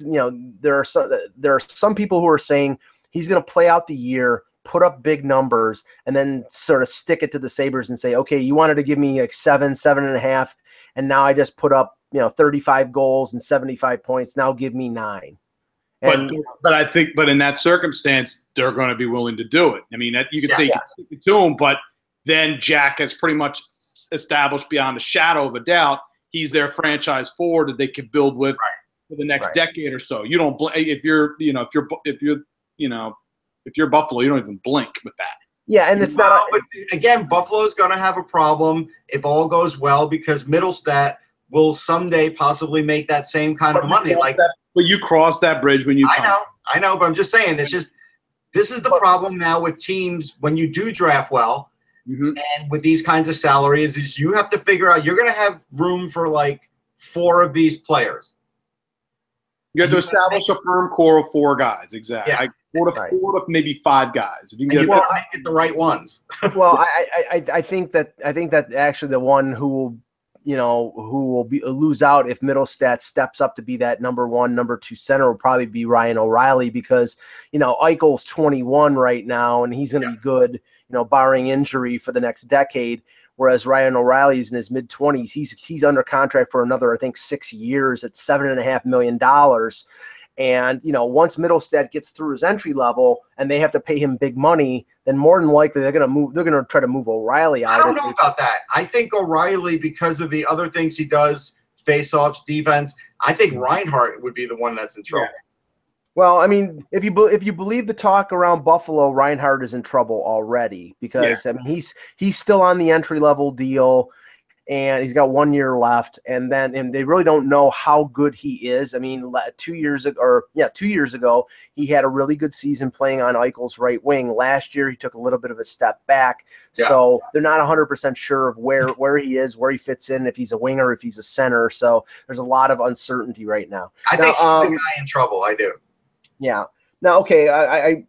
there are some people who are saying he's going to play out the year, put up big numbers, and then sort of stick it to the Sabres and say, okay, you wanted to give me like 7.5, and now I just put up 35 goals and 75 points. Now give me 9. But I think, in that circumstance, they're going to be willing to do it. I mean, you could say you can stick it to him, but then Jack has pretty much established beyond a shadow of a doubt he's their franchise forward that they can build with for the next decade or so. You don't if you're Buffalo, you don't even blink with that. Yeah, and it's not. But again, Buffalo's going to have a problem if all goes well because Middlestat will someday possibly make that same kind of money. But you cross that bridge when you come. I know, but I'm just saying this is the problem now with teams when you do draft well and with these kinds of salaries is you have to figure out you're going to have room for 4 of these players. You have to establish a firm core of 4 guys, exactly. Yeah. 4 to maybe 5 guys. If you can make it the right ones. Well, I think that actually the one who will lose out if Middlestat steps up to be that number 1, number 2 center will probably be Ryan O'Reilly because, Eichel's 21 right now and he's going to be good, barring injury for the next decade. Whereas Ryan O'Reilly's in his mid-20s. He's under contract for another, I think, 6 years at $7.5 million. And, once Middlestat gets through his entry level and they have to pay him big money, then more than likely they're going to try to move O'Reilly out. I don't know about that. I think O'Reilly, because of the other things he does, face-offs, defense, I think Reinhart would be the one that's in trouble. Yeah. Well, I mean, if you believe the talk around Buffalo, Reinhart is in trouble already because I mean he's still on the entry-level deal. And he's got 1 year left, and they really don't know how good he is. I mean, 2 years ago, he had a really good season playing on Eichel's right wing. Last year, he took a little bit of a step back, so they're not 100% sure of where he is, where he fits in, if he's a winger, if he's a center. So there's a lot of uncertainty right now. I think he's the guy in trouble. I do. Yeah. Now, okay,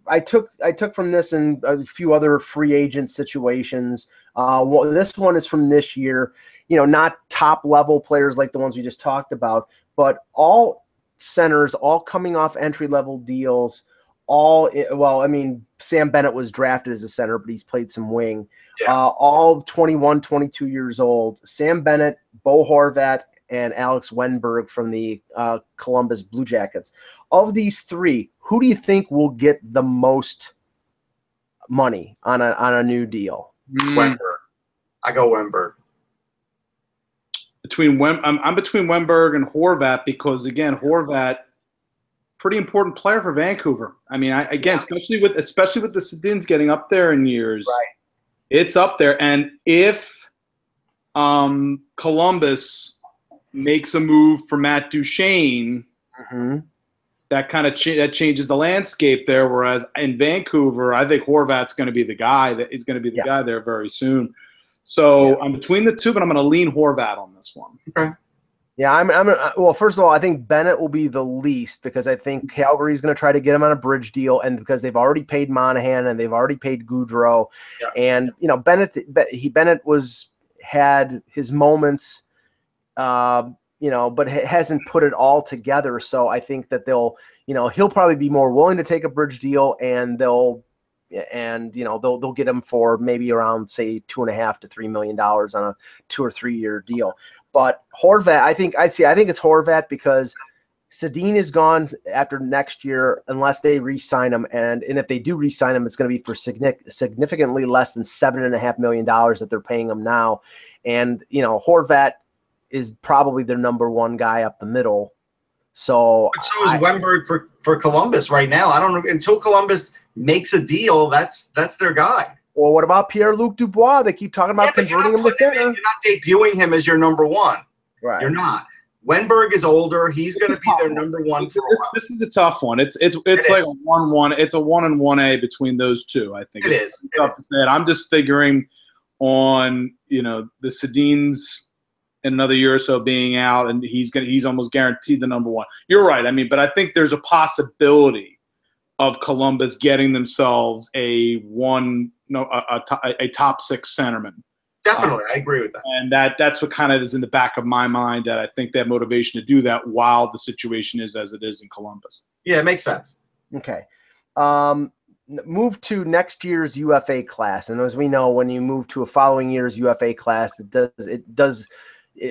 I took from this and a few other free agent situations. This one is from this year. Not top level players like the ones we just talked about, but all centers, all coming off entry level deals. Sam Bennett was drafted as a center, but he's played some wing. Yeah. All 21, 22 years old. Sam Bennett, Bo Horvat, and Alex Wenberg from the Columbus Blue Jackets. Of these 3, who do you think will get the most money on a new deal? Wenberg. I go Wenberg. I'm between Wenberg and Horvat because again, Horvat, pretty important player for Vancouver. I mean, especially with the Sedins getting up there in years, it's up there. And if Columbus makes a move for Matt Duchene, that kind of that changes the landscape there. Whereas in Vancouver, I think Horvat's going to be the guy that is going to be the guy there very soon. So I'm between the two, but I'm going to lean Horvat on this one. Okay. Yeah, well, first of all, I think Bennett will be the least because I think Calgary's going to try to get him on a bridge deal, and because they've already paid Monahan and they've already paid Goudreau, and Bennett had his moments, but hasn't put it all together. So I think that he'll probably be more willing to take a bridge deal, and they'll get him for maybe around, say, $2.5 to $3 million on a 2 or 3 year deal. But Horvat, I think it's Horvat because Sedin is gone after next year unless they re-sign him, and if they do re-sign him, it's going to be for significantly less than $7.5 million that they're paying him now. And Horvat is probably their number one guy up the middle. So is Wennberg for Columbus right now. I don't know until Columbus makes a deal. That's their guy. Well, what about Pierre-Luc Dubois? They keep talking about converting him to center. You're not debuting him as your number one. Right. You're not. Wennberg is older. He's going to be their number one for a while. This is a tough one. It's like a 1-1. It's a 1 and 1A between those two. I think it's tough to say. I'm just figuring on the Sedin's in another year or so being out, and he's almost guaranteed the number one. You're right. But I think there's a possibility of Columbus getting themselves a top 6 centerman. Definitely, I agree with that. And that's what kind of is in the back of my mind, that I think they have motivation to do that while the situation is as it is in Columbus. Yeah, it makes sense. Okay. Move to next year's UFA class, and as we know, when you move to a following year's UFA class,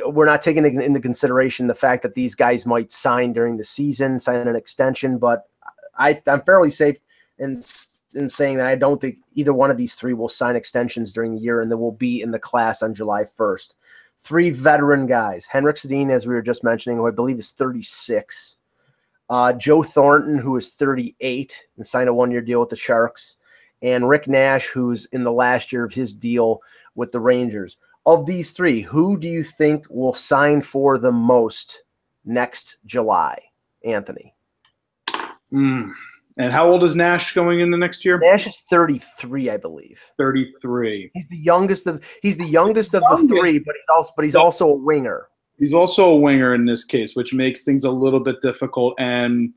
we're not taking into consideration the fact that these guys might sign during the season, sign an extension, but I'm fairly safe in saying that I don't think either one of these three will sign extensions during the year, and they will be in the class on July 1st. 3 veteran guys. Henrik Sedin, as we were just mentioning, who I believe is 36. Joe Thornton, who is 38 and signed a 1-year deal with the Sharks. And Rick Nash, who's in the last year of his deal with the Rangers. Of these 3, who do you think will sign for the most next July, Anthony? And how old is Nash going into next year? Nash is 33, I believe. 33. He's the youngest of the 3, but he's also a winger. He's also a winger in this case, which makes things a little bit difficult. And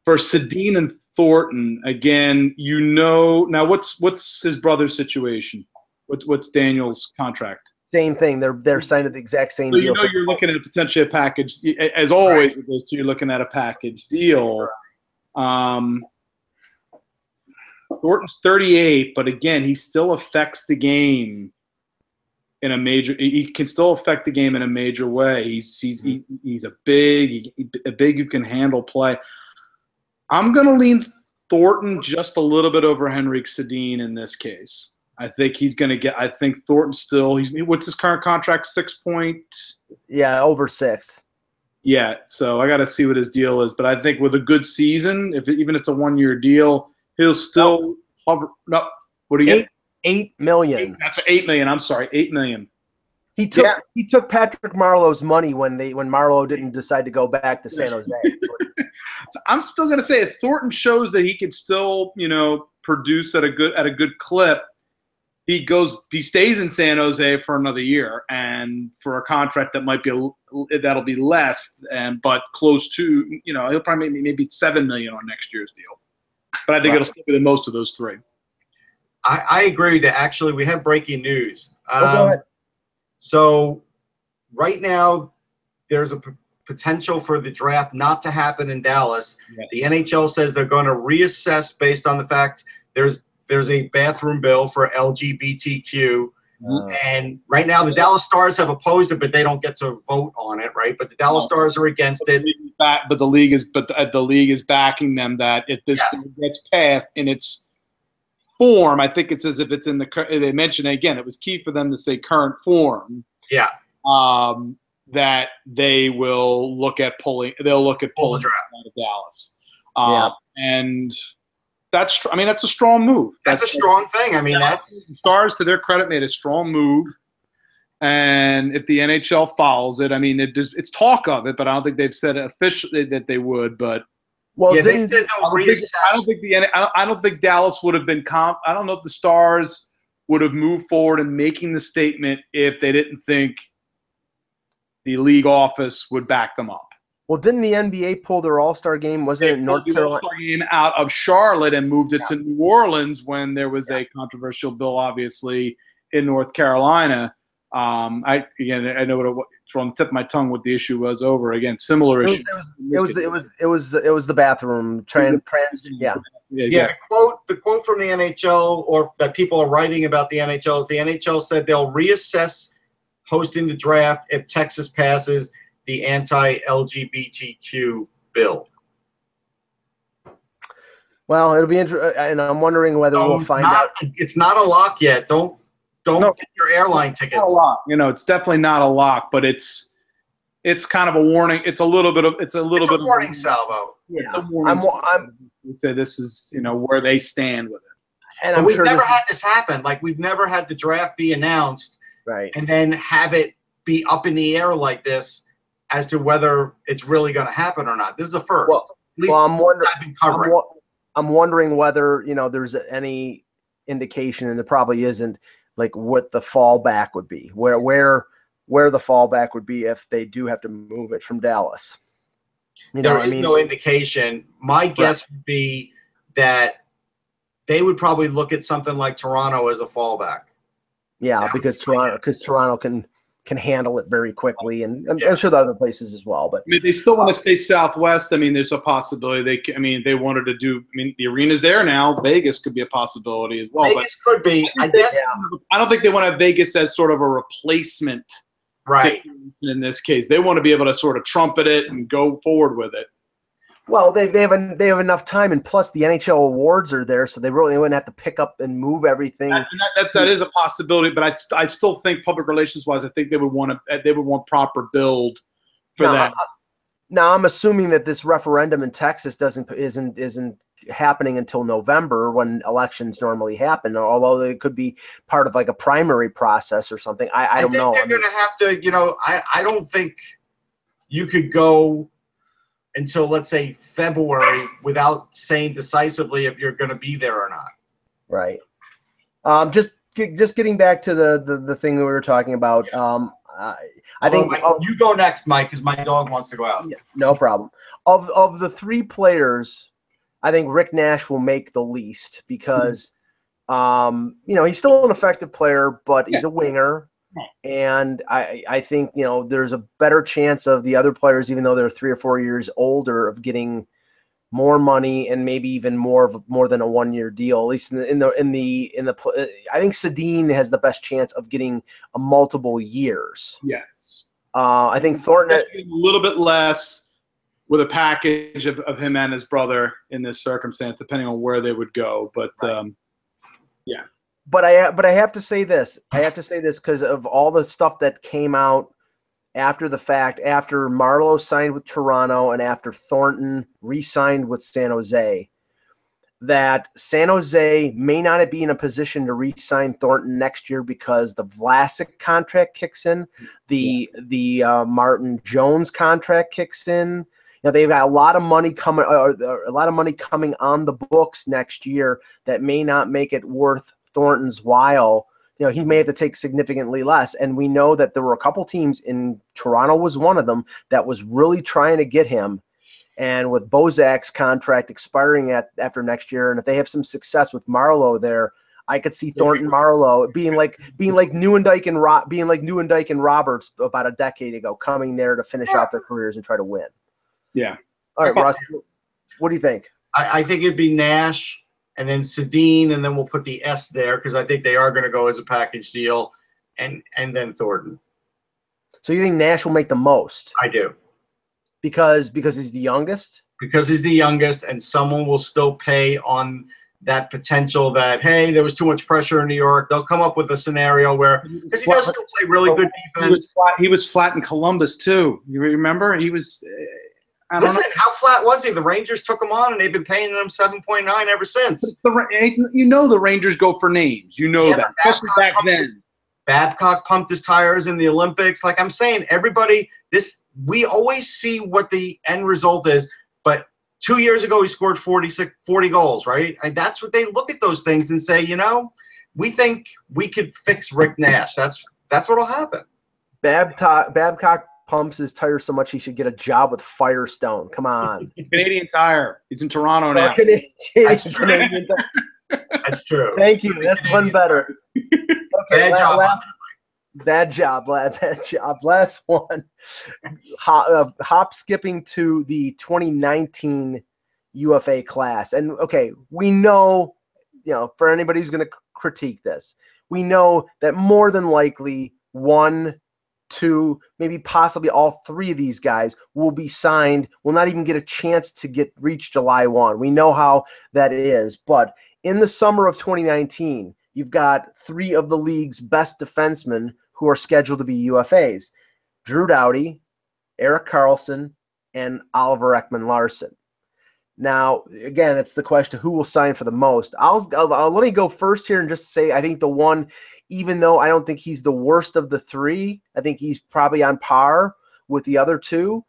for Sedin and Thornton, again, now what's his brother's situation? What's Daniel's contract? Same thing. They're signed at the exact same so deal. You're looking at potentially a package. As always with those two, you're looking at a package deal. Thornton's 38, but again, he still affects the game in a major. He can still affect the game in a major way. He's a big who can handle play. I'm going to lean Thornton just a little bit over Henrik Sedin in this case. I think he's going to get. I think Thornton still. What's his current contract? 6 point. Yeah, over 6. Yeah, so I got to see what his deal is, but I think with a good season, even if it's a 1-year deal, he'll still hover. No, what do you get? $8 million. That's $8 million. I'm sorry, $8 million. He took Patrick Marleau's money when Marleau didn't decide to go back to San Jose. So I'm still going to say if Thornton shows that he can still produce at a good clip. He stays in San Jose for another year, and for a contract that that'll be less, but close to, he'll probably maybe $7 million on next year's deal. But I think it'll still be the most of those 3. I agree that actually we have breaking news. Go ahead. So right now there's a potential for the draft not to happen in Dallas. Yes. The NHL says they're going to reassess based on the fact there's a bathroom bill for LGBTQ. And right now the Dallas Stars have opposed it, but they don't get to vote on it, right? But the Dallas Stars are against it. But the league is backing them that if this gets passed in its form, I think it's as if it's in they mentioned again, it was key for them to say current form. Yeah. That they will look at pulling the draft out of Dallas. And that's a strong move. That's a strong thing. That's Stars, to their credit, made a strong move. And if the NHL follows it, it's talk of it, but I don't think they've said officially that they would. But Well, yeah, they said they'll reassess. I don't think Dallas would have been I don't know if the Stars would have moved forward in making the statement if they didn't think the league office would back them up. Well, didn't the NBA pull their All-Star game? Wasn't it North Carolina? All-Star game out of Charlotte and moved it to New Orleans when there was a controversial bill, obviously, in North Carolina. I know it's on the tip of my tongue what the issue was over. Again, similar issue. It was the bathroom. Yeah. The quote from the NHL, or that people are writing about the NHL, is the NHL said they'll reassess hosting the draft if Texas passes the anti-LGBTQ bill. Well, it'll be interesting, and I'm wondering whether we'll find out. It's not a lock yet. Don't get your airline tickets. Not a lock. It's definitely not a lock, but it's kind of a warning. It's a warning salvo. It's a warning. We say this is where they stand with it. And we've never had this happen. Like, we've never had the draft be announced, right, and then have it be up in the air like this as to whether it's really going to happen or not. This is a first. I'm wondering whether there's any indication, and there probably isn't, like what the fallback would be, where the fallback would be if they do have to move it from Dallas. There is no indication. My guess would be that they would probably look at something like Toronto as a fallback. Yeah, because Toronto can handle it very quickly, and I'm sure the other places as well. But they still want to stay Southwest. There's a possibility they wanted to do. The arena's there now. Vegas could be a possibility as well. Vegas could be. I guess. I don't think they want to have Vegas as sort of a replacement. Right. In this case, they want to be able to sort of trumpet it and go forward with it. Well, they have enough time, and plus the NHL awards are there, so they really wouldn't have to pick up and move everything. That is a possibility, but I still think public relations wise, I think they would want proper build for that. Now I'm assuming that this referendum in Texas isn't happening until November, when elections normally happen. Although it could be part of like a primary process or something. I don't know. They're going to have to. I don't think you could go until, let's say, February without saying decisively if you're going to be there or not. Right. Just getting back to the thing that we were talking about. I think you go next, Mike, because my dog wants to go out. Yeah, no problem. Of the three players, I think Rick Nash will make the least because, he's still an effective player, but he's a winger. And I think, there's a better chance of the other players, even though they're 3 or 4 years older, of getting more money and maybe even more than a 1-year deal. At least I think Sedin has the best chance of getting a multiple years. Yes. I think Thornton a little bit less with a package of him and his brother in this circumstance, depending on where they would go. But yeah. But I have to say this. Because of all the stuff that came out after the fact, after Marleau signed with Toronto and after Thornton re-signed with San Jose, that San Jose may not be in a position to re-sign Thornton next year because the Vlasic contract kicks in, the Martin Jones contract kicks in. They've got a lot of money coming on the books next year that may not make it worth Thornton's while. He may have to take significantly less. And we know that there were a couple teams, in Toronto was one of them, that was really trying to get him. And with Bozak's contract expiring after next year, and if they have some success with Marleau there, I could see Thornton Marleau being like Nieuwendyk and Roberts about a decade ago, coming there to finish off their careers and try to win. Yeah. All right, Russ, what do you think? I think it'd be Nash and then Sedin, and then we'll put the S there because I think they are going to go as a package deal, and then Thornton. So you think Nash will make the most? I do. Because he's the youngest? Because he's the youngest, and someone will still pay on that potential that, hey, there was too much pressure in New York. They'll come up with a scenario where – because he does still play really good defense. He was flat in Columbus too. You remember? He was Listen, how flat was he? The Rangers took him on, and they've been paying him 7.9 ever since. The Rangers go for names. That. Especially back then. Babcock pumped his tires in the Olympics. Like I'm saying, everybody – we always see what the end result is, but 2 years ago, he scored 40 goals, right? And that's what they look at those things and say, we think we could fix Rick Nash. That's what'll happen. Babcock pumps his tire so much he should get a job with Firestone. Come on. Canadian Tire. He's in Toronto now. That's true. That's true. Thank you. That's one better. Okay, bad job. Last one. Hop skipping to the 2019 UFA class. And, okay, we know, for anybody who's going to critique this, we know that more than likely 1, 2, maybe possibly all 3 of these guys will be signed, will not even get a chance to reach July 1. We know how that is. But in the summer of 2019, you've got 3 of the league's best defensemen who are scheduled to be UFAs: Drew Doughty, Erik Karlsson, and Oliver Ekman-Larsson. Now, again, it's the question, who will sign for the most? I'll let me go first here and just say I think the one, even though I don't think he's the worst of the 3, I think he's probably on par with the other 2.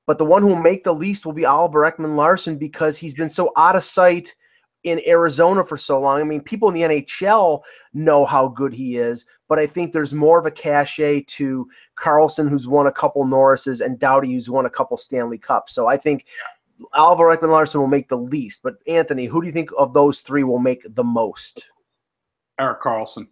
But the one who will make the least will be Oliver Ekman-Larsson because he's been so out of sight in Arizona for so long. I mean, people in the NHL know how good he is, but I think there's more of a cachet to Karlsson, who's won a couple Norrises, and Doughty, who's won a couple Stanley Cups. So I think Oliver Ekman-Larsson will make the least. But, Anthony, who do you think of those 3 will make the most? Erik Karlsson.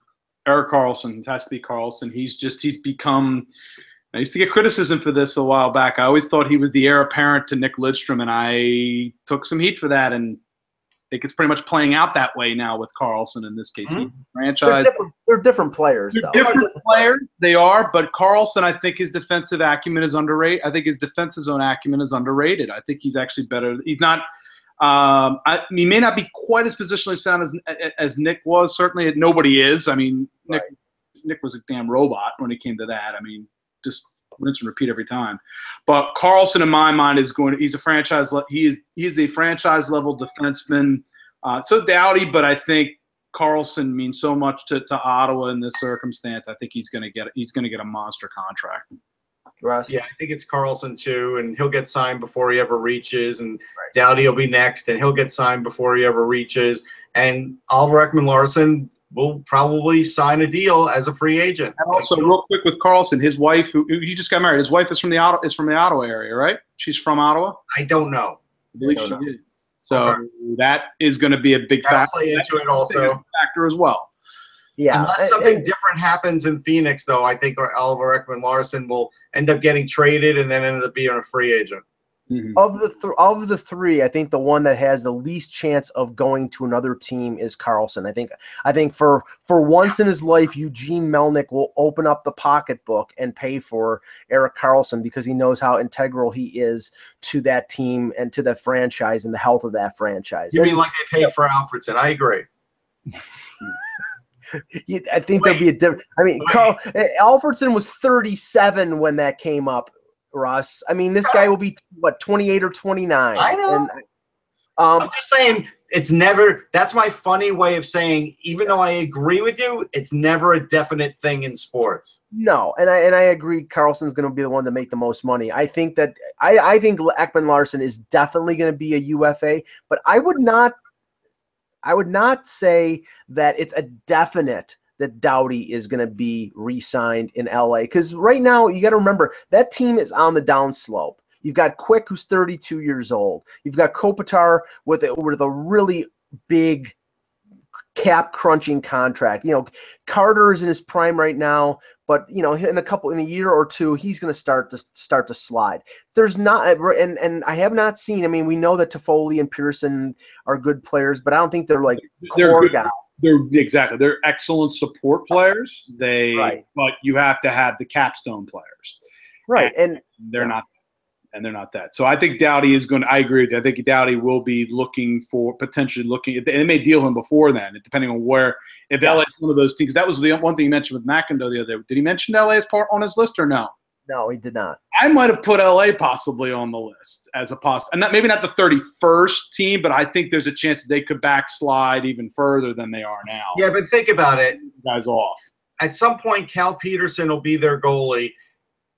Erik Karlsson. It has to be Karlsson. He's become – I used to get criticism for this a while back. I always thought he was the heir apparent to Nick Lidstrom, and I took some heat for that, and I think it's pretty much playing out that way now with Karlsson in this case. Mm-hmm. Franchise. They're different players, though. Different players, they are, but Karlsson, I think his defensive acumen is underrated. I think his defensive zone acumen is underrated. I think he's actually better. He's not he may not be quite as positionally sound as Nick was. Certainly nobody is. I mean, right. Nick was a damn robot when it came to that. I mean, just rinse and repeat every time. But Karlsson, in my mind, he's a franchise. He's a franchise level defenseman. So Doughty, but I think Karlsson means so much to Ottawa in this circumstance. I think he's going to get a monster contract. Russ? Yeah, I think it's Karlsson too, and he'll get signed before he ever reaches, and Doughty will be next, and he'll get signed before he ever reaches, and Oliver Ekman-Larsson will probably sign a deal as a free agent. And also, real quick with Karlsson, his wife, who he just got married, his wife is from the Ottawa area, right? She's from Ottawa. I don't know. I believe she is. So that is going to be a big factor. Play into it also. Factor as well. Yeah. Unless something different happens in Phoenix, though, I think Oliver Ekman-Larsson will end up getting traded and then end up being a free agent. Mm-hmm. Of the 3, I think the one that has the least chance of going to another team is Karlsson. I think for once in his life, Eugene Melnick will open up the pocketbook and pay for Erik Karlsson because he knows how integral he is to that team and to the franchise and the health of that franchise. You mean like they paid for Alfredson? I agree. I think there'll be a different. I mean, Alfredson was 37 when that came up. Russ, I mean, this guy will be what, 28 or 29. I know. And, I'm just saying, it's never. That's my funny way of saying. Even though I agree with you, it's never a definite thing in sports. No, and I agree. Karlsson's going to be the one to make the most money. I think that I think Ekman-Larsson is definitely going to be a UFA, but I would not say that it's a definite that Doughty is going to be re-signed in LA. Because right now, you got to remember, that team is on the downslope. You've got Quick, who's 32 years old. You've got Kopitar with a really big cap-crunching contract. Carter is in his prime right now, but in a year or two, he's going to start to slide. There's not, and I have not seen. I mean, we know that Toffoli and Pearson are good players, but I don't think they're like core guys. They're excellent support players. But you have to have the capstone players, right? And they're not that. So I think Doughty is going to. I agree with you. I think Doughty will be potentially looking, and they may deal him before then, depending on where. If LA is one of those teams, that was the one thing he mentioned with McIndoe the other day. Did he mention LA as part on his list or no? No, he did not. I might have put LA possibly on the list as a and maybe not the 31st team, but I think there's a chance that they could backslide even further than they are now. Yeah, but think about it. Guys off. At some point, Cal Peterson will be their goalie.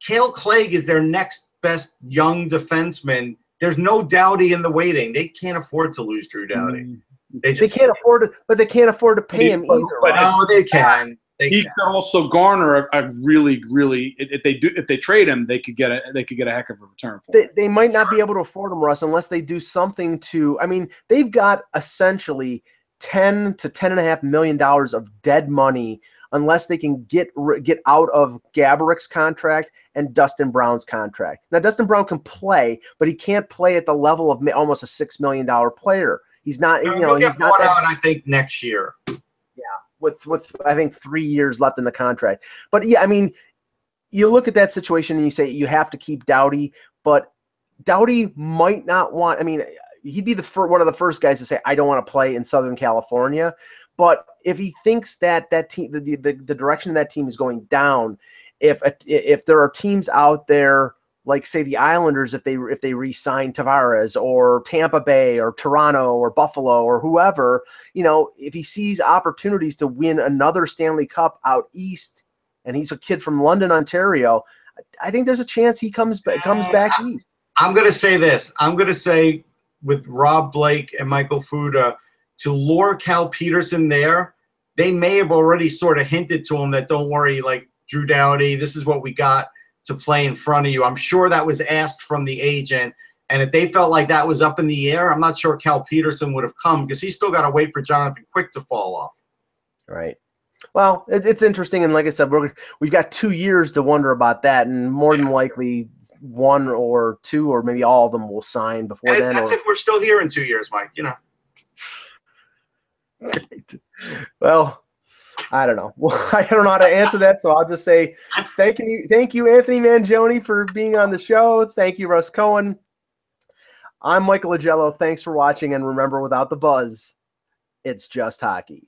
Cale Clegg is their next best young defenseman. there's no Doughty in the waiting. They can't afford to lose Drew Doughty. They can't afford it, but they can't afford to pay him either. But no, they can. He could also garner a really, really. If they trade him, they could get a heck of a return for him. They might not be able to afford him, Russ, unless they do something to. I mean, they've got essentially $10 to $10.5 million of dead money unless they can get out of Gaborick's contract and Dustin Brown's contract. Now, Dustin Brown can play, but he can't play at the level of almost a $6 million player. He's not. He's not out. I think next year. With I think 3 years left in the contract. But yeah, I mean, you look at that situation and you say you have to keep Doughty, but Doughty might not want. I mean, he'd be one of the first guys to say, I don't want to play in Southern California. But if he thinks that team, the direction of that team is going down, if there are teams out there like say the Islanders, if they re-sign Tavares, or Tampa Bay or Toronto or Buffalo or whoever, if he sees opportunities to win another Stanley Cup out east, and he's a kid from London, Ontario, I think there's a chance he comes back east. I'm going to say this. I'm going to say with Rob Blake and Michael Fuda, to lure Cal Peterson there, they may have already sort of hinted to him that don't worry, like Drew Doughty, this is what we got to play in front of you. I'm sure that was asked from the agent, and if they felt like that was up in the air, I'm not sure Cal Peterson would have come because he's still got to wait for Jonathan Quick to fall off. Right. Well, it's interesting, and like I said, we've got 2 years to wonder about that, and more than likely 1 or 2 or maybe all of them will sign before then. That's if we're still here in 2 years, Mike. Right. Well, I don't know. Well, I don't know how to answer that, so I'll just say thank you, Anthony Mangione, for being on the show. Thank you, Russ Cohen. I'm Michael Agello. Thanks for watching, and remember, without the buzz, it's just hockey.